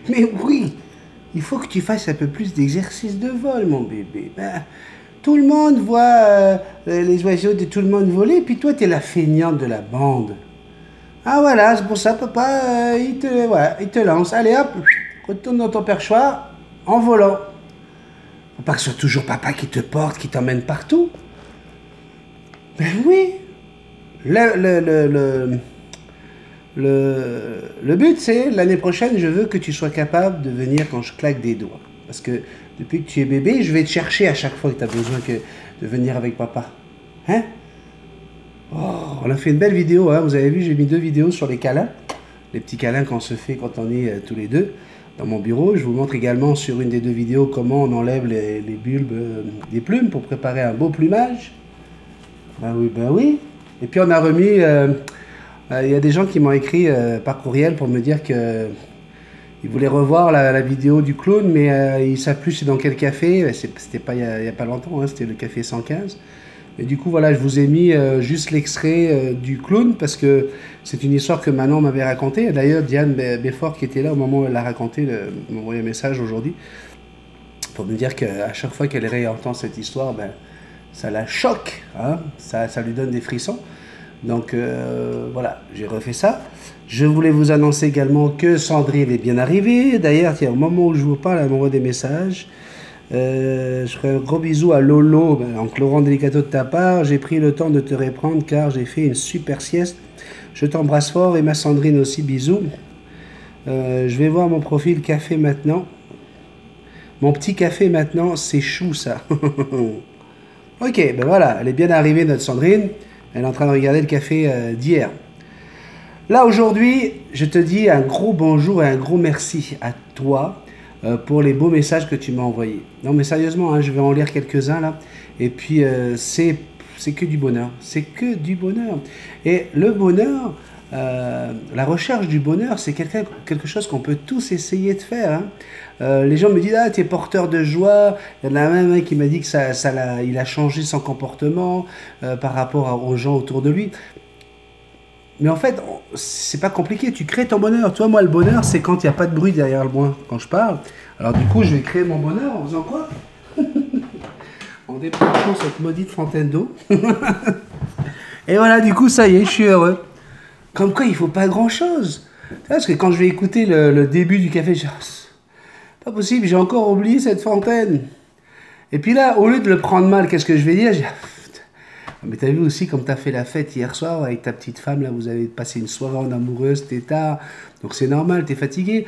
Mais oui, il faut que tu fasses un peu plus d'exercice de vol, mon bébé. Ben, tout le monde voit les oiseaux de tout le monde voler, puis toi, t'es la feignante de la bande. Ah voilà, c'est pour ça, papa, il te lance. Allez hop, retourne dans ton perchoir en volant. Faut pas que ce soit toujours papa qui te porte, qui t'emmène partout. Ben oui. Le but, c'est l'année prochaine, je veux que tu sois capable de venir quand je claque des doigts. Parce que depuis que tu es bébé, je vais te chercher à chaque fois que tu as besoin de venir avec papa. Hein? Oh, on a fait une belle vidéo, hein? Vous avez vu, j'ai mis 2 vidéos sur les câlins. Les petits câlins qu'on se fait quand on est tous les deux dans mon bureau. Je vous montre également sur une des 2 vidéos comment on enlève les bulbes des plumes pour préparer un beau plumage. Ben oui, ben oui. Et puis on a remis... il y a des gens qui m'ont écrit par courriel pour me dire qu'ils voulaient revoir la vidéo du clown, mais ils ne savent plus c'est dans quel café. C'était pas il y a pas longtemps, hein, c'était le café 115. Et du coup, voilà, je vous ai mis juste l'extrait du clown parce que c'est une histoire que Manon m'avait racontée. D'ailleurs, Diane Béfort, qui était là au moment où elle l'a raconté, m'a envoyé un message aujourd'hui pour me dire qu'à chaque fois qu'elle réentend cette histoire, ben, ça la choque, hein, ça lui donne des frissons. Donc voilà, j'ai refait ça. Je voulais vous annoncer également que Sandrine est bien arrivée. D'ailleurs, tiens, au moment où je vous parle, elle m'envoie des messages. Je ferai un gros bisou à Lolo, donc Laurent Delicato de ta part. J'ai pris le temps de te répondre car j'ai fait une super sieste. Je t'embrasse fort et ma Sandrine aussi, bisous. Je vais voir mon profil café maintenant. Mon petit café maintenant, c'est chou ça. Ok, ben voilà, elle est bien arrivée notre Sandrine. Elle est en train de regarder le café d'hier. Là, aujourd'hui, je te dis un gros bonjour et un gros merci à toi pour les beaux messages que tu m'as envoyés. Non, mais sérieusement, hein, je vais en lire quelques-uns là. Et puis, c'est que du bonheur. C'est que du bonheur. Et le bonheur, la recherche du bonheur, c'est quelque chose qu'on peut tous essayer de faire. Hein. Les gens me disent ah tu es porteur de joie. Il y en a même un qui m'a dit que il a changé son comportement par rapport aux gens autour de lui. Mais en fait, c'est pas compliqué. Tu crées ton bonheur. Toi, moi, le bonheur, c'est quand il n'y a pas de bruit derrière moi quand je parle. Alors du coup, je vais créer mon bonheur en faisant quoi? En débranchant cette maudite fontaine d'eau. Et voilà, du coup, ça y est, je suis heureux. Comme quoi, il faut pas grand-chose. Parce que quand je vais écouter le début du café, je dis, pas possible, j'ai encore oublié cette fontaine. Et puis là, au lieu de le prendre mal, qu'est-ce que je vais dire? Mais t'as vu aussi comme t'as fait la fête hier soir avec ta petite femme, là, vous avez passé une soirée en amoureuse, t'es tard, donc c'est normal, t'es fatigué.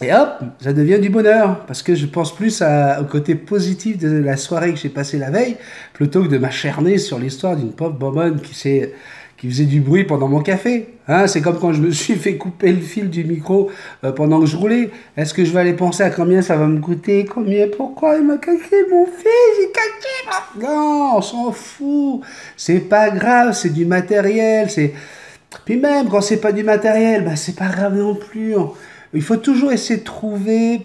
Et hop, ça devient du bonheur, parce que je pense plus au côté positif de la soirée que j'ai passée la veille, plutôt que de m'acharner sur l'histoire d'une pauvre bonbonne qui faisait du bruit pendant mon café. Hein, c'est comme quand je me suis fait couper le fil du micro pendant que je roulais. Est-ce que je vais aller penser à combien ça va me coûter? Combien? Pourquoi il m'a caqué mon fils? J'ai caqué. Non, on s'en fout. C'est pas grave, c'est du matériel. Puis même quand c'est pas du matériel, bah, c'est pas grave non plus. Il faut toujours essayer de trouver...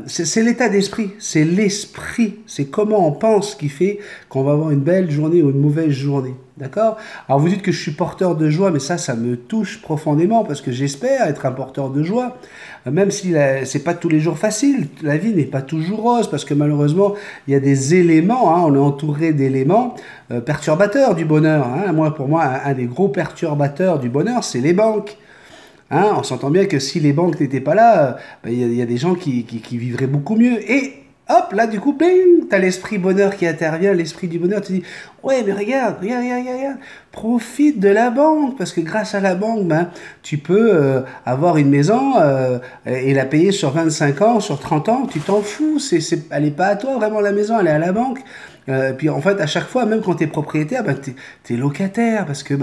c'est l'état d'esprit, c'est l'esprit, c'est comment on pense qui fait qu'on va avoir une belle journée ou une mauvaise journée. D'accord? Alors vous dites que je suis porteur de joie, mais ça me touche profondément parce que j'espère être un porteur de joie. Même si c'est pas tous les jours facile, la vie n'est pas toujours rose parce que malheureusement il y a des éléments, hein, on est entouré d'éléments perturbateurs du bonheur. Hein. Pour moi, un des gros perturbateurs du bonheur, c'est les banques. Hein, on s'entend bien que si les banques n'étaient pas là, il y a des gens qui vivraient beaucoup mieux. Et hop, là, du coup, bing, t'as l'esprit bonheur qui intervient, l'esprit du bonheur. Tu dis, ouais, mais regarde, profite de la banque, parce que grâce à la banque, tu peux avoir une maison et la payer sur 25 ans, sur 30 ans, tu t'en fous. Elle n'est pas à toi, vraiment, la maison, elle est à la banque. Puis en fait, à chaque fois, même quand tu es propriétaire, tu es locataire, parce que...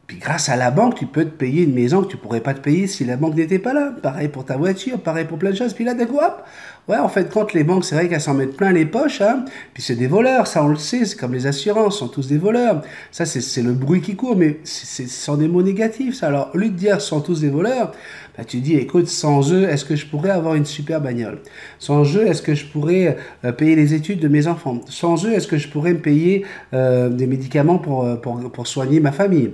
Puis grâce à la banque, tu peux te payer une maison que tu pourrais pas te payer si la banque n'était pas là. Pareil pour ta voiture, pareil pour plein de choses. Puis là, d'un coup, hop, ouais, en fait, quand les banques, c'est vrai qu'elles s'en mettent plein les poches, hein. Puis c'est des voleurs, ça on le sait, c'est comme les assurances, sont tous des voleurs. Ça, c'est le bruit qui court, mais ce sont des mots négatifs, ça. Alors, au lieu de dire sont tous des voleurs, tu dis, écoute, sans eux, est-ce que je pourrais avoir une super bagnole? Sans eux, est-ce que je pourrais payer les études de mes enfants? Sans eux, est-ce que je pourrais me payer des médicaments pour soigner ma famille?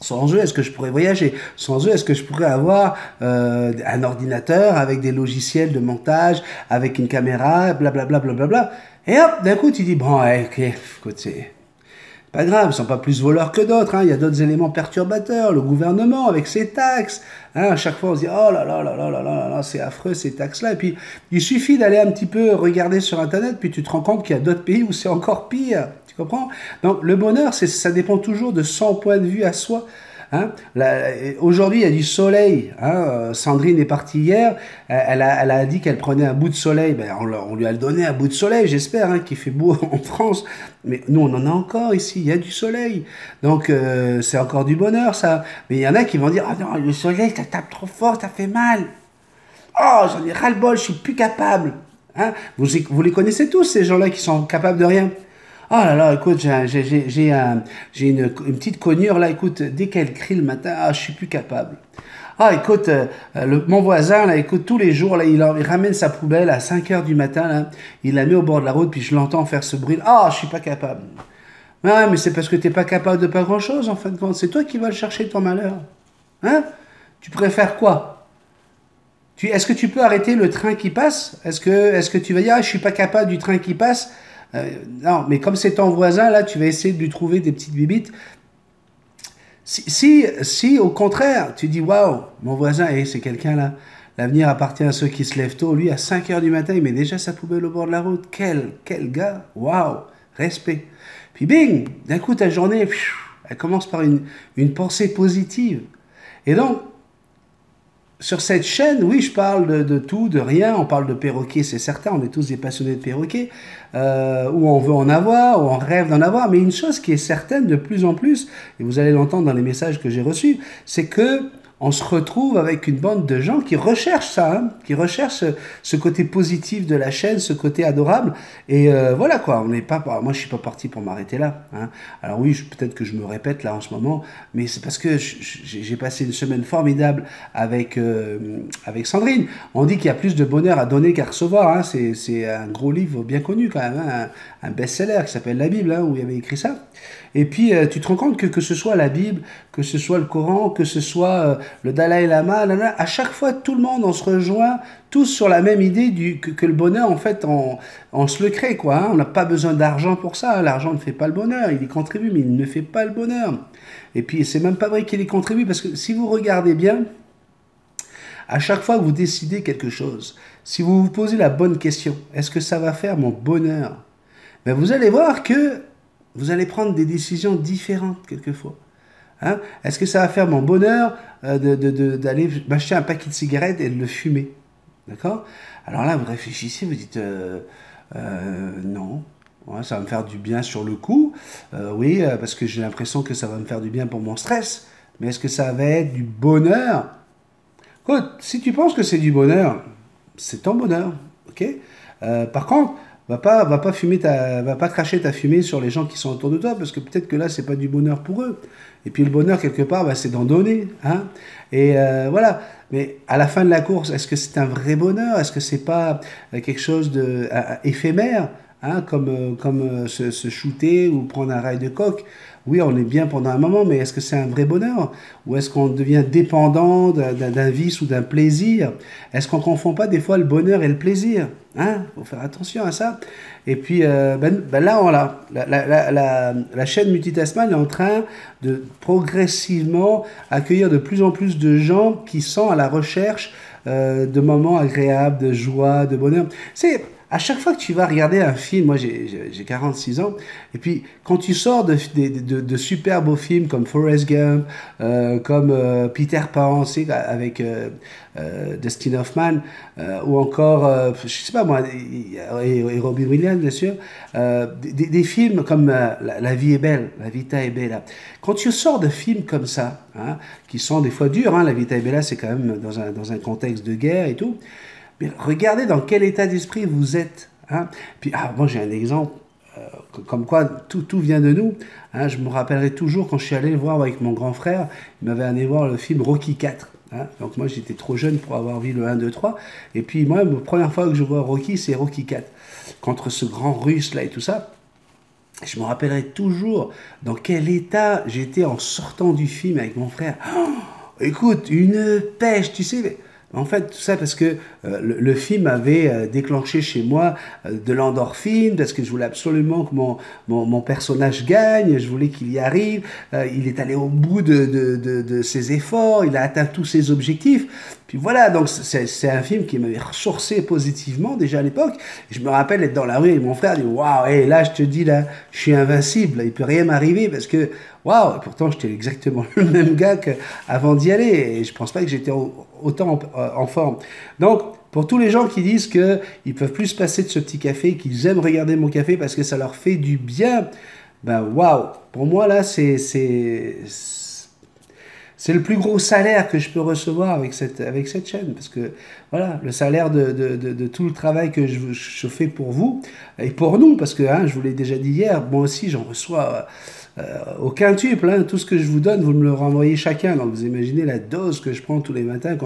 Sans eux, est-ce que je pourrais voyager? Sans eux, est-ce que je pourrais avoir un ordinateur avec des logiciels de montage, avec une caméra, blablabla, blablabla. Et hop, d'un coup, tu dis, bon, ouais, ok, écoute, c'est pas grave, ils sont pas plus voleurs que d'autres, hein. Il y a d'autres éléments perturbateurs, le gouvernement avec ses taxes, hein. À chaque fois, on se dit, oh là là là là là là là, c'est affreux ces taxes-là. Et puis, il suffit d'aller un petit peu regarder sur Internet, puis tu te rends compte qu'il y a d'autres pays où c'est encore pire. Tu comprends? Donc, le bonheur, ça dépend toujours de son point de vue à soi. Hein. Aujourd'hui, il y a du soleil. Hein. Sandrine est partie hier. Elle a dit qu'elle prenait un bout de soleil. Ben, on lui a donné un bout de soleil, j'espère, hein, qu'il fait beau en France. Mais nous, on en a encore ici. Il y a du soleil. Donc, c'est encore du bonheur, ça. Mais il y en a qui vont dire, ah non, le soleil, ça tape trop fort, ça fait mal. Oh, j'en ai ras-le-bol, je suis plus capable. Hein. Vous les connaissez tous, ces gens-là qui sont capables de rien. Oh là là, écoute, j'ai une petite cognure là, écoute, dès qu'elle crie le matin, ah, je suis plus capable. Ah, écoute, mon voisin, là, écoute, tous les jours, là, il ramène sa poubelle à 5 heures du matin, là, il la met au bord de la route, puis je l'entends faire ce bruit. Ah, je suis pas capable. Ah, mais c'est parce que t'es pas capable de pas grand-chose, en fin de compte. C'est toi qui vas le chercher, ton malheur. Hein? Tu préfères quoi? Est-ce que tu peux arrêter le train qui passe? Est-ce que tu vas dire, ah, je suis pas capable du train qui passe? Non, mais comme c'est ton voisin, là, tu vas essayer de lui trouver des petites bibites. Si au contraire, tu dis, waouh, mon voisin, c'est quelqu'un là, l'avenir appartient à ceux qui se lèvent tôt. Lui, à 5 heures du matin, il met déjà sa poubelle au bord de la route. Quel gars, waouh, respect. Puis bing, d'un coup, ta journée, elle commence par une pensée positive. Et donc, sur cette chaîne, oui, je parle de tout, de rien. On parle de perroquets, c'est certain. On est tous des passionnés de perroquets. Où on veut en avoir, où on rêve d'en avoir. Mais une chose qui est certaine de plus en plus, et vous allez l'entendre dans les messages que j'ai reçus, c'est que on se retrouve avec une bande de gens qui recherchent ça, hein, qui recherchent ce côté positif de la chaîne, ce côté adorable. Et voilà quoi, on n'est pas, moi je suis pas parti pour m'arrêter là. Hein. Alors oui, peut-être que je me répète là en ce moment, mais c'est parce que j'ai passé une semaine formidable avec Sandrine. On dit qu'il y a plus de bonheur à donner qu'à recevoir. Hein. C'est un gros livre bien connu quand même, hein, un best-seller qui s'appelle la Bible, hein, où il y avait écrit ça. Et puis, tu te rends compte que ce soit la Bible, que ce soit le Coran, que ce soit le Dalai Lama, à chaque fois, tout le monde, on se rejoint tous sur la même idée que le bonheur, en fait, on se le crée, quoi. Hein. On n'a pas besoin d'argent pour ça. L'argent ne fait pas le bonheur. Il y contribue, mais il ne fait pas le bonheur. Et puis, c'est même pas vrai qu'il y contribue, parce que si vous regardez bien, à chaque fois que vous décidez quelque chose, si vous vous posez la bonne question, est-ce que ça va faire mon bonheur? Ben, vous allez voir que vous allez prendre des décisions différentes quelquefois. Hein? Est-ce que ça va faire mon bonheur d'aller m'acheter un paquet de cigarettes et de le fumer? D'accord? Alors là, vous réfléchissez, vous dites non. Ouais, ça va me faire du bien sur le coup. Oui, parce que j'ai l'impression que ça va me faire du bien pour mon stress. Mais est-ce que ça va être du bonheur? Écoute, si tu penses que c'est du bonheur, c'est ton bonheur. Ok? Par contre, va pas cracher ta fumée sur les gens qui sont autour de toi, parce que peut-être que là, c'est pas du bonheur pour eux. Et puis le bonheur, quelque part, c'est d'en donner. Hein. Et voilà. Mais à la fin de la course, est-ce que c'est un vrai bonheur? Est-ce que c'est pas quelque chose d'éphémère, hein, comme se shooter ou prendre un rail de coke? Oui, on est bien pendant un moment, mais est-ce que c'est un vrai bonheur? Ou est-ce qu'on devient dépendant d'un vice ou d'un plaisir? Est-ce qu'on ne confond pas des fois le bonheur et le plaisir? Hein? Faut faire attention à ça. Et puis, là, voilà, la chaîne Multitasman est en train de progressivement accueillir de plus en plus de gens qui sont à la recherche de moments agréables, de joie, de bonheur. C'est... À chaque fois que tu vas regarder un film, moi j'ai 46 ans, et puis quand tu sors de super beaux films comme Forrest Gump, comme Peter Pan, avec Dustin Hoffman, ou encore, je sais pas moi, et Robin Williams bien sûr, des films comme La vie est belle, La vita est bella. Quand tu sors de films comme ça, hein, qui sont des fois durs, hein, La vita est bella c'est quand même dans un contexte de guerre et tout, mais regardez dans quel état d'esprit vous êtes. Hein. Puis, moi j'ai un exemple, comme quoi tout vient de nous. Hein. Je me rappellerai toujours quand je suis allé le voir avec mon grand frère, il m'avait allé voir le film Rocky 4. Hein. Donc moi j'étais trop jeune pour avoir vu le 1, 2, 3. Et puis moi, la première fois que je vois Rocky, c'est Rocky 4. Contre ce grand russe là et tout ça. Je me rappellerai toujours dans quel état j'étais en sortant du film avec mon frère. Oh, écoute, une pêche, tu sais. En fait, tout ça parce que le film avait déclenché chez moi de l'endorphine, parce que je voulais absolument que mon personnage gagne, je voulais qu'il y arrive. Il est allé au bout de ses efforts, il a atteint tous ses objectifs. Puis voilà, donc c'est un film qui m'avait ressourcé positivement déjà à l'époque. Je me rappelle être dans la rue et mon frère dit waouh, hey, là je te dis là, je suis invincible, il peut rien m'arriver parce que waouh, pourtant j'étais exactement le même gars qu'avant d'y aller et je pense pas que j'étais autant en forme. Donc pour tous les gens qui disent qu'ils peuvent plus se passer de ce petit café, qu'ils aiment regarder mon café parce que ça leur fait du bien, ben waouh, pour moi là c'est le plus gros salaire que je peux recevoir avec cette chaîne, parce que voilà, le salaire de tout le travail que je fais pour vous, et pour nous, parce que hein, je vous l'ai déjà dit hier, moi aussi j'en reçois au quintuple, hein, tout ce que je vous donne, vous me le renvoyez chacun, donc vous imaginez la dose que je prends tous les matins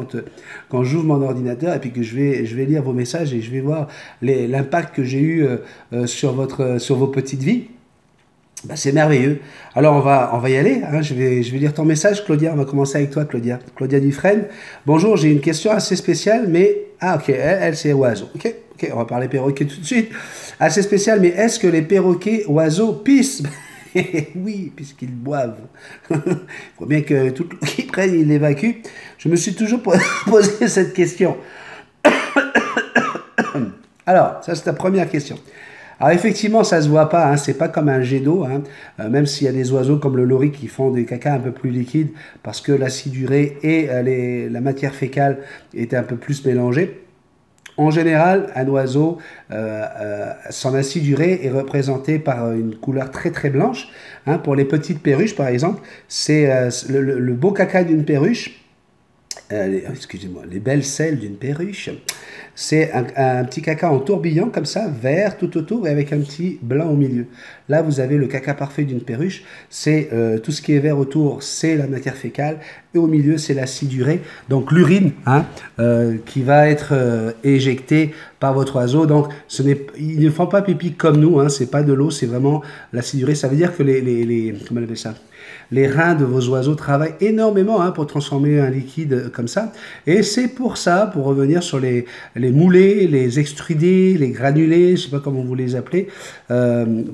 quand j'ouvre mon ordinateur, et puis que je vais lire vos messages, et je vais voir l'impact que j'ai eu sur vos petites vies. Ben, c'est merveilleux. Alors on va y aller. Hein. Je vais lire ton message, Claudia. On va commencer avec toi, Claudia. Claudia Dufresne. Bonjour, j'ai une question assez spéciale, mais ok, elle c'est oiseau. Ok, on va parler perroquet tout de suite. Assez spéciale, mais est-ce que les perroquets oiseaux pissent? Oui, puisqu'ils boivent. Il faut bien que tout ce qu'ils prennent, ils l'évacuent. Je me suis toujours posé cette question. Alors, ça c'est ta première question. Alors effectivement, ça se voit pas, hein, c'est pas comme un jet d'eau, hein, même s'il y a des oiseaux comme le loric qui font des cacas un peu plus liquides parce que l'acide urée et la matière fécale est un peu plus mélangée. En général, un oiseau, son acide urée est représenté par une couleur très très blanche. Hein, pour les petites perruches, par exemple, c'est le beau caca d'une perruche. Excusez-moi, les belles selles d'une perruche, c'est un petit caca en tourbillon comme ça, vert tout autour et avec un petit blanc au milieu. Là, vous avez le caca parfait d'une perruche, c'est tout ce qui est vert autour, c'est la matière fécale, et au milieu, c'est l'acide urée, donc l'urine, hein, qui va être éjectée par votre oiseau. Donc, ils ne font pas pipi comme nous, hein, c'est pas de l'eau, c'est vraiment l'acide urée. Ça veut dire que comment on appelle ça ? Les reins de vos oiseaux travaillent énormément hein, pour transformer un liquide comme ça. Et c'est pour ça, pour revenir sur les moulés, les extrudés, les granulés, je ne sais pas comment vous les appelez,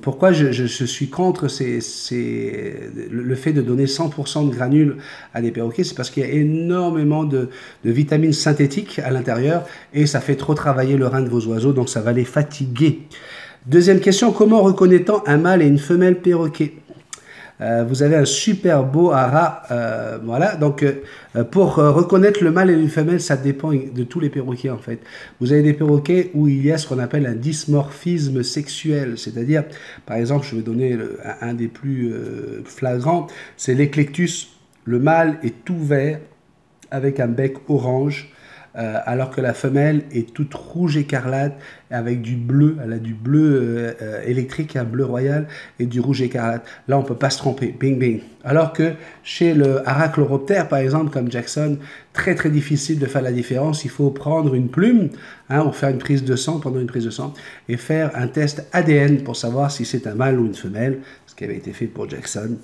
pourquoi je suis contre le fait de donner 100% de granules à des perroquets, c'est parce qu'il y a énormément de vitamines synthétiques à l'intérieur et ça fait trop travailler le rein de vos oiseaux, donc ça va les fatiguer. Deuxième question, comment reconnaît-on un mâle et une femelle perroquet ? Vous avez un super beau hara, voilà, donc pour reconnaître le mâle et une femelle, ça dépend de tous les perroquets en fait. Vous avez des perroquets où il y a ce qu'on appelle un dysmorphisme sexuel, c'est-à-dire, par exemple, je vais donner un des plus flagrants, c'est l'éclectus. Le mâle est tout vert avec un bec orange, alors que la femelle est toute rouge écarlate avec du bleu, elle a du bleu électrique, un bleu royal et du rouge écarlate. Là, on ne peut pas se tromper, bing bing. Alors que chez le Arachloroptère, par exemple, comme Jackson, très très difficile de faire la différence. Il faut prendre une plume, hein, ou faire une prise de sang, pendant une prise de sang, et faire un test ADN pour savoir si c'est un mâle ou une femelle, ce qui avait été fait pour Jackson.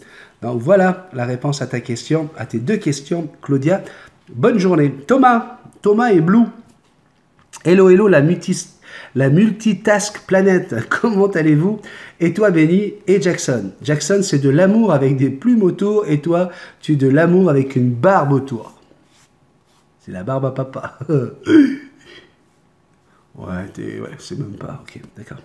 Donc voilà la réponse à ta question, à tes deux questions, Claudia. Bonne journée. Thomas et Blue. Hello, la multitask planète. Comment allez-vous? Et toi, Benny et Jackson. Jackson, c'est de l'amour avec des plumes autour. Et toi, tu es de l'amour avec une barbe autour. C'est la barbe à papa. Ouais, c'est même pas, ok, d'accord.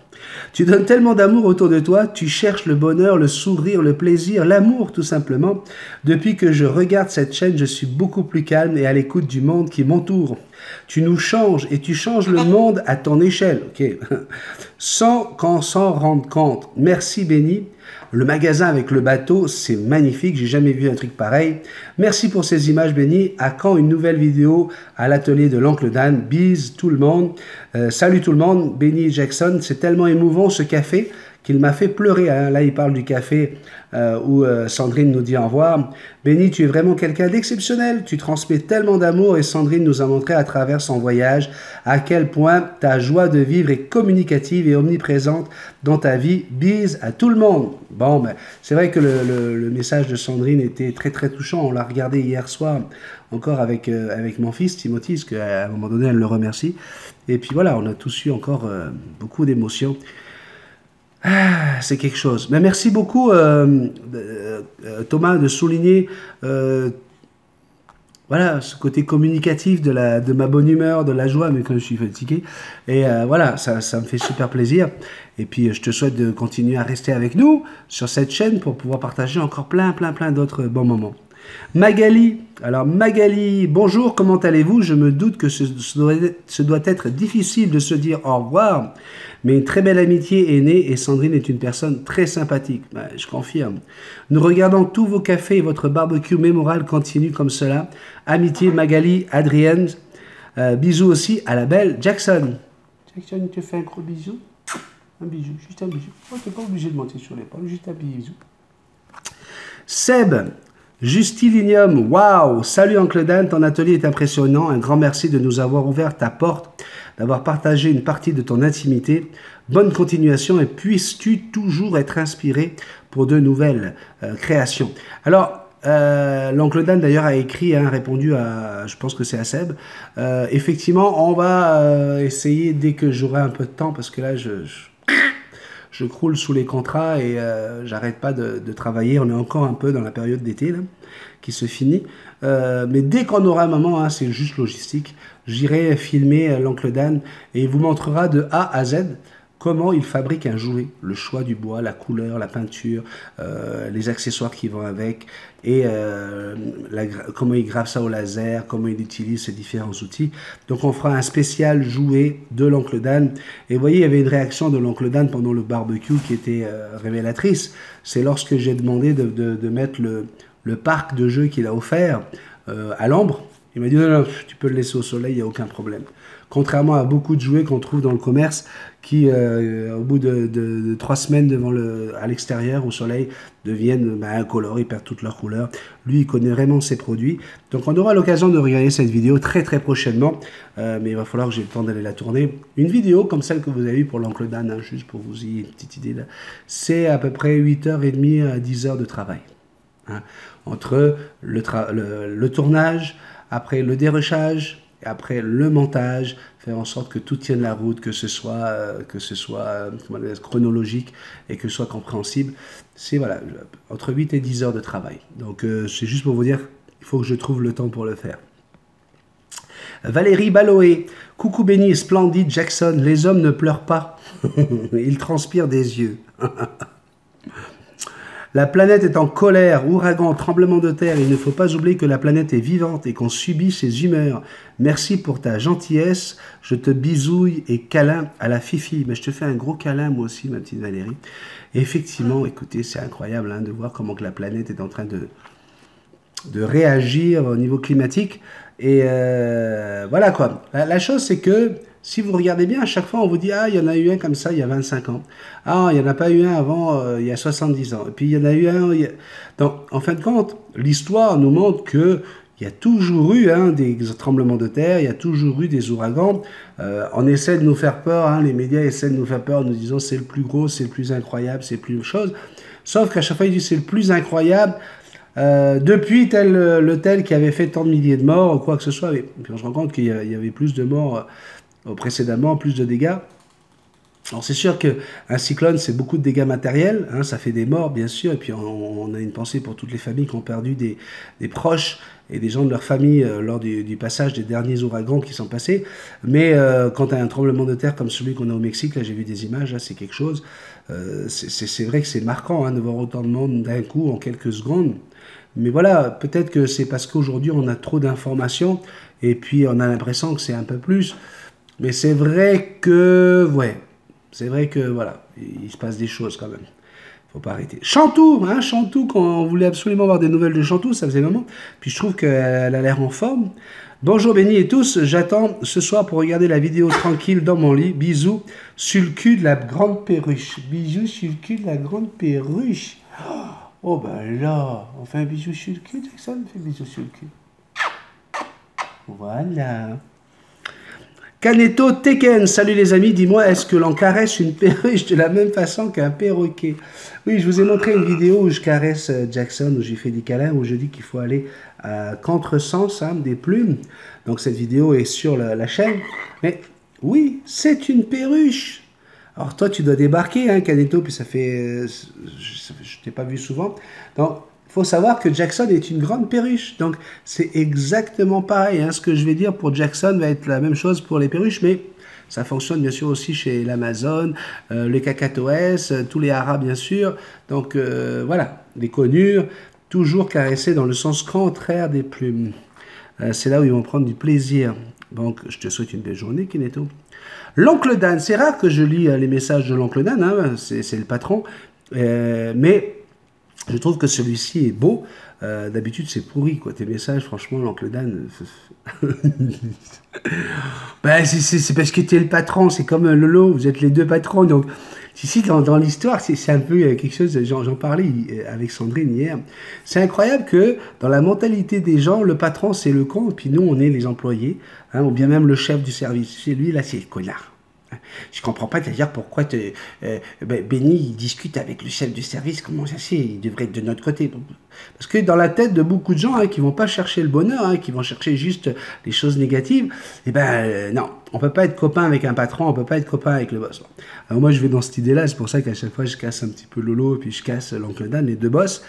Tu donnes tellement d'amour autour de toi, tu cherches le bonheur, le sourire, le plaisir, l'amour tout simplement. Depuis que je regarde cette chaîne, je suis beaucoup plus calme et à l'écoute du monde qui m'entoure. Tu nous changes et tu changes le monde à ton échelle, ok, sans qu'on s'en rende compte. Merci Benny. Le magasin avec le bateau, c'est magnifique, j'ai jamais vu un truc pareil. Merci pour ces images, Benny. À quand une nouvelle vidéo à l'atelier de l'oncle Dan? Bise tout le monde. Salut tout le monde, Benny Jackson. C'est tellement émouvant ce café qu'il m'a fait pleurer. Hein. Là, il parle du café où Sandrine nous dit au revoir. Benny, tu es vraiment quelqu'un d'exceptionnel. Tu transmets tellement d'amour et Sandrine nous a montré à travers son voyage à quel point ta joie de vivre est communicative et omniprésente dans ta vie. Bise à tout le monde. Bon, ben, c'est vrai que le message de Sandrine était très très touchant. On l'a regardé hier soir encore avec mon fils Timothy, parce qu'à un moment donné, elle le remercie. Et puis voilà, on a tous eu encore beaucoup d'émotions. Ah, c'est quelque chose. Mais merci beaucoup, Thomas, de souligner voilà, ce côté communicatif de ma bonne humeur, de la joie, mais quand je suis fatigué. Et voilà, ça me fait super plaisir. Et puis, je te souhaite de continuer à rester avec nous sur cette chaîne pour pouvoir partager encore plein d'autres bons moments. Magali, alors Magali, bonjour, comment allez-vous? Je me doute que ce doit être difficile de se dire au revoir, mais une très belle amitié est née et Sandrine est une personne très sympathique. Ben, je confirme. Nous regardons tous vos cafés et votre barbecue mémorable continue comme cela. Amitié Magali, Adrienne, bisous aussi à la belle Jackson. Jackson, tu fais un gros bisou? Un bisou, juste un bisou. Oh, tu n'es pas obligé de monter sur l'épaule, juste un bisou. Seb, Justilinium, waouh! Salut Oncle Dan, ton atelier est impressionnant. Un grand merci de nous avoir ouvert ta porte, d'avoir partagé une partie de ton intimité. Bonne continuation et puisses-tu toujours être inspiré pour de nouvelles créations. Alors, l'Oncle Dan d'ailleurs a écrit, répondu à, je pense que c'est à Seb. Effectivement, on va essayer dès que j'aurai un peu de temps, parce que là, je croule sous les contrats et j'arrête pas de travailler. On est encore un peu dans la période d'été qui se finit. Mais dès qu'on aura un moment, c'est juste logistique, j'irai filmer l'Oncle Dan et il vous montrera de A à Z comment il fabrique un jouet. Le choix du bois, la couleur, la peinture, les accessoires qui vont avec et comment il grave ça au laser, comment il utilise ces différents outils. Donc on fera un spécial jouet de l'Oncle Dan. Et vous voyez, il y avait une réaction de l'Oncle Dan pendant le barbecue qui était révélatrice. C'est lorsque j'ai demandé de mettre le parc de jeux qu'il a offert à l'ombre. Il m'a dit non, tu peux le laisser au soleil, il n'y a aucun problème. Contrairement à beaucoup de jouets qu'on trouve dans le commerce qui, au bout de 3 semaines à l'extérieur, au soleil, deviennent incolores, ils perdent toutes leurs couleurs. Lui, il connaît vraiment ses produits. Donc, on aura l'occasion de regarder cette vidéo très prochainement. Mais il va falloir que j'ai le temps d'aller la tourner. Une vidéo comme celle que vous avez vue pour l'Oncle Dan, juste pour vous y une petite idée là. C'est à peu près 8h30 à 10h de travail. Entre le tournage, après le dérochage, et après le montage, faire en sorte que tout tienne la route, que ce soit chronologique et que ce soit compréhensible. C'est voilà, entre 8 et 10 heures de travail. Donc c'est juste pour vous dire, il faut que je trouve le temps pour le faire. Valérie Baloé, coucou Benny, splendide Jackson, les hommes ne pleurent pas, ils transpirent des yeux. La planète est en colère, ouragan, tremblement de terre. Il ne faut pas oublier que la planète est vivante et qu'on subit ses humeurs. Merci pour ta gentillesse. Je te bisouille et câlin à la Fifi. Mais je te fais un gros câlin moi aussi, ma petite Valérie. Et effectivement, écoutez, c'est incroyable de voir comment que la planète est en train de réagir au niveau climatique. Et voilà quoi. La chose, c'est que si vous regardez bien, à chaque fois, on vous dit « Ah, il y en a eu un comme ça il y a 25 ans. Ah, il n'y en a pas eu un avant il y a 70 ans. Et puis, il y en a eu un... Donc, en fin de compte, l'histoire nous montre qu'il y a toujours eu des tremblements de terre, il y a toujours eu des ouragans. On essaie de nous faire peur, les médias essaient de nous faire peur en nous disant « C'est le plus gros, c'est le plus incroyable, c'est plus chose. » Sauf qu'à chaque fois, ils disent « C'est le plus incroyable. » Depuis le tel qui avait fait tant de milliers de morts ou quoi que ce soit. Et puis on se rend compte qu'il y avait plus de morts précédemment, plus de dégâts. Alors c'est sûr qu'un cyclone, c'est beaucoup de dégâts matériels, ça fait des morts bien sûr, et puis on a une pensée pour toutes les familles qui ont perdu des proches et des gens de leur famille lors du passage des derniers ouragans qui sont passés. Mais quand à un tremblement de terre comme celui qu'on a au Mexique, là j'ai vu des images, là c'est quelque chose, c'est vrai que c'est marquant de voir autant de monde d'un coup en quelques secondes. Mais voilà, peut-être que c'est parce qu'aujourd'hui on a trop d'informations et puis on a l'impression que c'est un peu plus. Mais c'est vrai que, c'est vrai que, voilà, il se passe des choses quand même. Faut pas arrêter. Chantou, Chantou, quand on voulait absolument avoir des nouvelles de Chantou, ça faisait un moment. Puis je trouve qu'elle a l'air en forme. Bonjour Benny et tous, j'attends ce soir pour regarder la vidéo tranquille dans mon lit. Bisous sur le cul de la grande perruche. Bisous sur le cul de la grande perruche. Oh ben là, on fait un bisou sur le cul, Jackson, on fait un bisou sur le cul. Voilà. Caneto Tekken, salut les amis, dis-moi, est-ce que l'on caresse une perruche de la même façon qu'un perroquet? Oui, je vous ai montré une vidéo où je caresse Jackson, où j'ai fait des câlins, où je dis qu'il faut aller à contresens des plumes. Donc cette vidéo est sur la chaîne. Mais oui, c'est une perruche. Alors toi, tu dois débarquer, hein, Caneto, puis ça fait... je t'ai pas vu souvent. Donc, il faut savoir que Jackson est une grande perruche. Donc, c'est exactement pareil. Hein. Ce que je vais dire pour Jackson va être la même chose pour les perruches, mais ça fonctionne bien sûr aussi chez l'Amazon, les cacatoès, tous les haras, bien sûr. Donc, voilà, les conures, toujours caressés dans le sens contraire des plumes. C'est là où ils vont prendre du plaisir. Donc, je te souhaite une belle journée, Kineto. L'oncle Dan, c'est rare que je lis les messages de l'oncle Dan, hein, c'est le patron, mais je trouve que celui-ci est beau. D'habitude, c'est pourri, quoi. Tes messages, franchement, l'oncle Dan... ben, c'est parce que tu es le patron, c'est comme Lolo, vous êtes les deux patrons, donc... Ici, dans l'histoire, c'est un peu quelque chose, j'en parlais avec Sandrine hier, c'est incroyable que dans la mentalité des gens, le patron c'est le con, et puis nous on est les employés, hein, ou bien même le chef du service. C'est lui là, c'est le connard. Je comprends pas d'ailleurs pourquoi Benny il discute avec le chef du service, comment ça c'est, il devrait être de notre côté. Parce que dans la tête de beaucoup de gens qui vont pas chercher le bonheur, qui vont chercher juste les choses négatives, eh ben non, on peut pas être copain avec un patron, on peut pas être copain avec le boss. Alors moi je vais dans cette idée-là, c'est pour ça qu'à chaque fois je casse un petit peu Lolo, et puis je casse l'oncle Dan, les deux boss.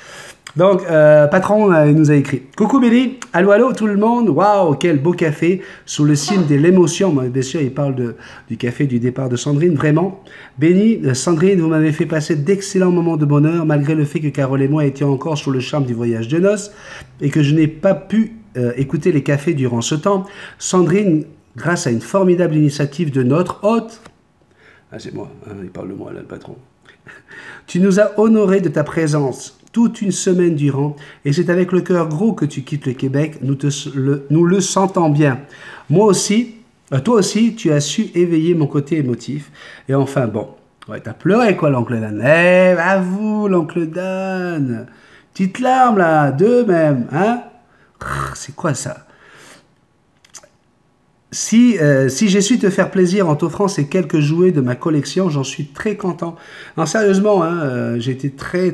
Donc, patron nous a écrit. Coucou Benny, allô tout le monde, waouh, quel beau café, sous le signe de l'émotion. Bien sûr, il parle du café du départ de Sandrine, vraiment. Benny, Sandrine, vous m'avez fait passer d'excellents moments de bonheur, malgré le fait que Carole et moi étions encore sous le charme du voyage de noces, et que je n'ai pas pu écouter les cafés durant ce temps. Sandrine, grâce à une formidable initiative de notre hôte, c'est moi, hein, il parle de moi là, le patron, tu nous as honorés de ta présence toute une semaine durant, et c'est avec le cœur gros que tu quittes le Québec, nous le sentons bien. Moi aussi, toi aussi, tu as su éveiller mon côté émotif, et enfin bon, ouais, t'as pleuré quoi l'oncle Dan, à vous l'oncle Dan, petite larme là, deux même, hein, c'est quoi ça? Si j'ai su te faire plaisir en t'offrant ces quelques jouets de ma collection, j'en suis très content. Non, sérieusement, hein, j'ai été très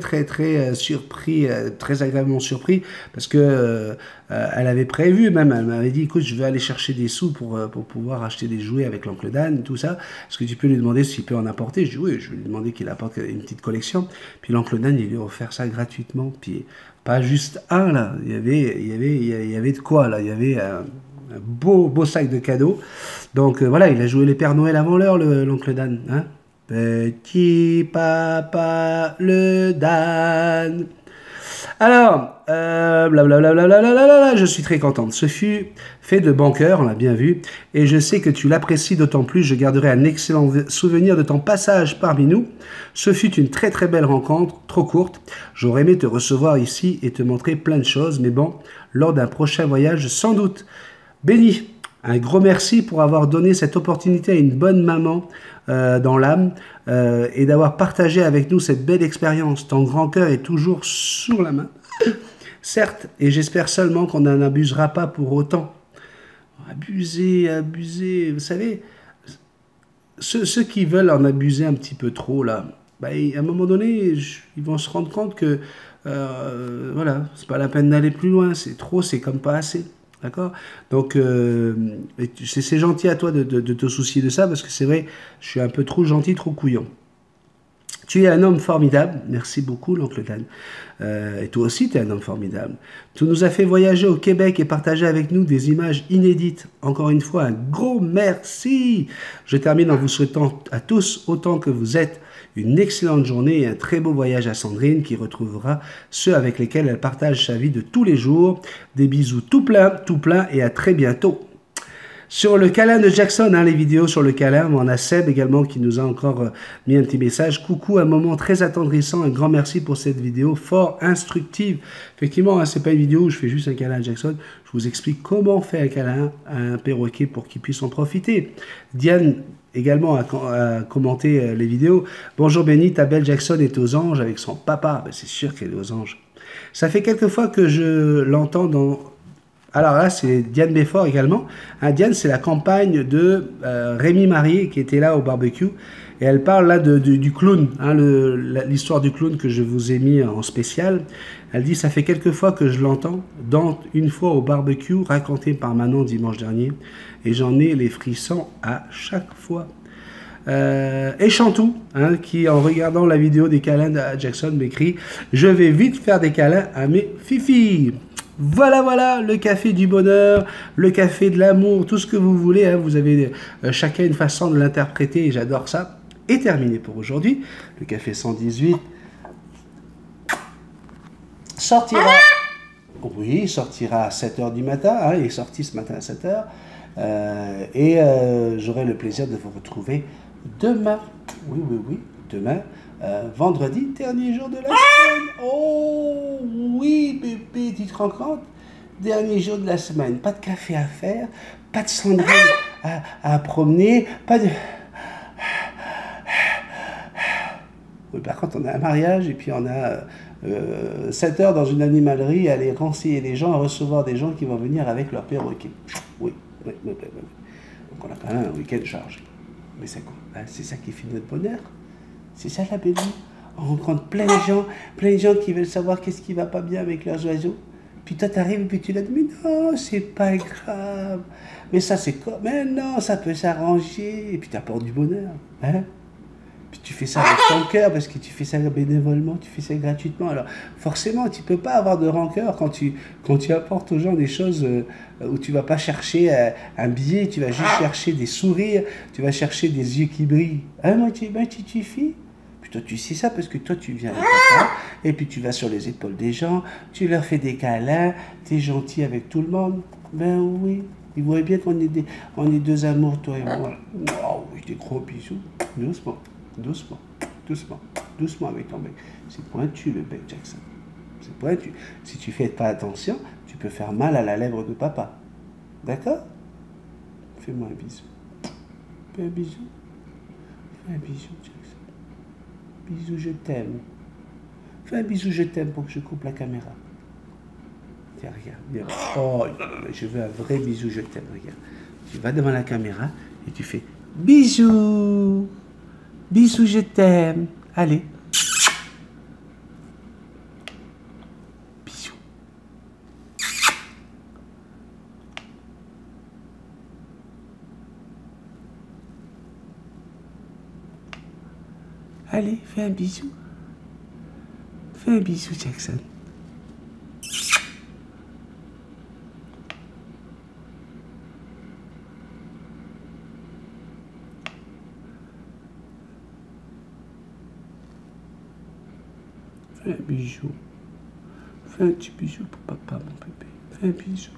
surpris, très agréablement surpris, parce que elle avait prévu, même, elle m'avait dit, écoute, je vais aller chercher des sous pour pouvoir acheter des jouets avec l'oncle Dan, tout ça. Est-ce que tu peux lui demander s'il peut en apporter? Je dis oui, je vais lui demander qu'il apporte une petite collection. Puis l'oncle Dan, il lui a offert ça gratuitement. Puis pas juste un là, il y avait de quoi là, il y avait un beau sac de cadeaux. Donc voilà, il a joué les Pères Noël avant l'heure, l'oncle Dan. Hein, petit papa le Dan. Alors, blablabla, je suis très contente. Ce fut fait de bon cœur, on l'a bien vu, et je sais que tu l'apprécies d'autant plus. Je garderai un excellent souvenir de ton passage parmi nous. Ce fut une très belle rencontre, trop courte. J'aurais aimé te recevoir ici et te montrer plein de choses, mais bon, lors d'un prochain voyage, sans doute. Benny, un gros merci pour avoir donné cette opportunité à une bonne maman dans l'âme et d'avoir partagé avec nous cette belle expérience. Ton grand cœur est toujours sur la main. Certes, et j'espère seulement qu'on n'en abusera pas pour autant. Abuser, vous savez, ceux qui veulent en abuser un petit peu trop, là, bah, à un moment donné, ils vont se rendre compte que, voilà, c'est pas la peine d'aller plus loin, c'est trop, c'est comme pas assez. D'accord? Donc, c'est gentil à toi de te soucier de ça, parce que c'est vrai, je suis un peu trop gentil, trop couillon. Tu es un homme formidable. Merci beaucoup, l'oncle Dan. Et toi aussi, tu es un homme formidable. Tu nous as fait voyager au Québec et partager avec nous des images inédites. Encore une fois, un gros merci. Je termine en vous souhaitant à tous, autant que vous êtes, une excellente journée et un très beau voyage à Sandrine qui retrouvera ceux avec lesquels elle partage sa vie de tous les jours. Des bisous tout plein et à très bientôt. Sur le câlin de Jackson, hein, les vidéos sur le câlin, on a Seb également qui nous a encore mis un petit message. Coucou, un moment très attendrissant, un grand merci pour cette vidéo fort instructive. Effectivement, hein, c'est pas une vidéo où je fais juste un câlin à Jackson, je vous explique comment faire un câlin à un perroquet pour qu'il puisse en profiter. Diane également a commenté les vidéos. Bonjour Benny, ta belle Jackson est aux anges avec son papa. Ben, c'est sûr qu'elle est aux anges. Ça fait quelques fois que je l'entends dans... Alors là, c'est Diane Beffort également. Hein, Diane, c'est la compagne de Rémi Marié qui était là au barbecue. Et elle parle là du clown, hein, l'histoire du clown que je vous ai mis en spécial. Elle dit, ça fait quelques fois que je l'entends, une fois au barbecue, raconté par Manon dimanche dernier. Et j'en ai les frissons à chaque fois. Et Chantou, hein, qui en regardant la vidéo des câlins de Jackson m'écrit « Je vais vite faire des câlins à mes fifis ». Voilà, voilà, le café du bonheur, le café de l'amour, tout ce que vous voulez. Hein, vous avez chacun une façon de l'interpréter et j'adore ça. Et terminé pour aujourd'hui. Le café 118 sortira. Oui, sortira à 7h du matin. Hein, il est sorti ce matin à 7h. Et j'aurai le plaisir de vous retrouver demain. Oui, oui, oui, demain. Vendredi, dernier jour de la semaine. Oh oui, bébé, tu te rends compte? Dernier jour de la semaine. Pas de café à faire, pas de Sandrine à promener, pas de... Oui, par contre, on a un mariage et puis on a 7 heures dans une animalerie à aller conseiller les gens, à recevoir des gens qui vont venir avec leur perroquet. Oui, oui, oui, oui, oui. Donc on a quand même un week-end chargé. Mais c'est quoi? C'est ça qui fait notre bonheur. C'est ça la belle vie. On rencontre plein de gens qui veulent savoir qu'est-ce qui va pas bien avec leurs oiseaux. Puis toi, t'arrives et puis tu leur dis, mais non, c'est pas grave. Mais ça, c'est quoi? Mais non, ça peut s'arranger. Et puis t'apportes du bonheur. Hein? Puis tu fais ça avec ton cœur parce que tu fais ça bénévolement, tu fais ça gratuitement. Alors forcément, tu peux pas avoir de rancœur quand tu apportes aux gens des choses où tu vas pas chercher un billet, tu vas juste chercher des sourires, tu vas chercher des yeux qui brillent. Hein, moi, tu fais. Puis toi, tu sais ça parce que toi, tu viens avec papa, et puis tu vas sur les épaules des gens, tu leur fais des câlins, tu es gentil avec tout le monde. Ben oui, ils voient bien qu'on est deux amours, toi et moi. Oh, oui, des gros bisous, doucement. Doucement, doucement, doucement avec ton bec. C'est pointu le bec, Jackson. C'est pointu. Si tu fais pas attention, tu peux faire mal à la lèvre de papa. D'accord? Fais-moi un bisou. Fais un bisou. Fais un bisou, Jackson. Bisou, je t'aime. Fais un bisou, je t'aime pour que je coupe la caméra. Tiens, regarde. Viens. Oh, je veux un vrai bisou, je t'aime. Regarde. Tu vas devant la caméra et tu fais bisous. Bisous, je t'aime. Allez. Bisous. Allez, fais un bisou. Fais un bisou, Jackson. Fais un bisou. Fais un petit bisou pour papa, mon bébé. Fais un bisou.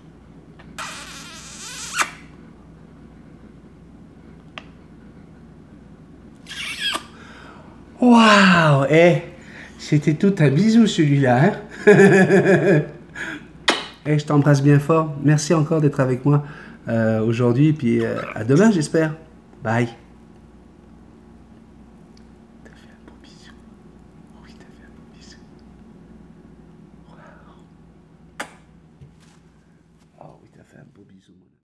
Waouh! Eh, c'était tout un bisou celui-là, hein? Eh, je t'embrasse bien fort. Merci encore d'être avec moi aujourd'hui. Puis à demain, j'espère. Bye.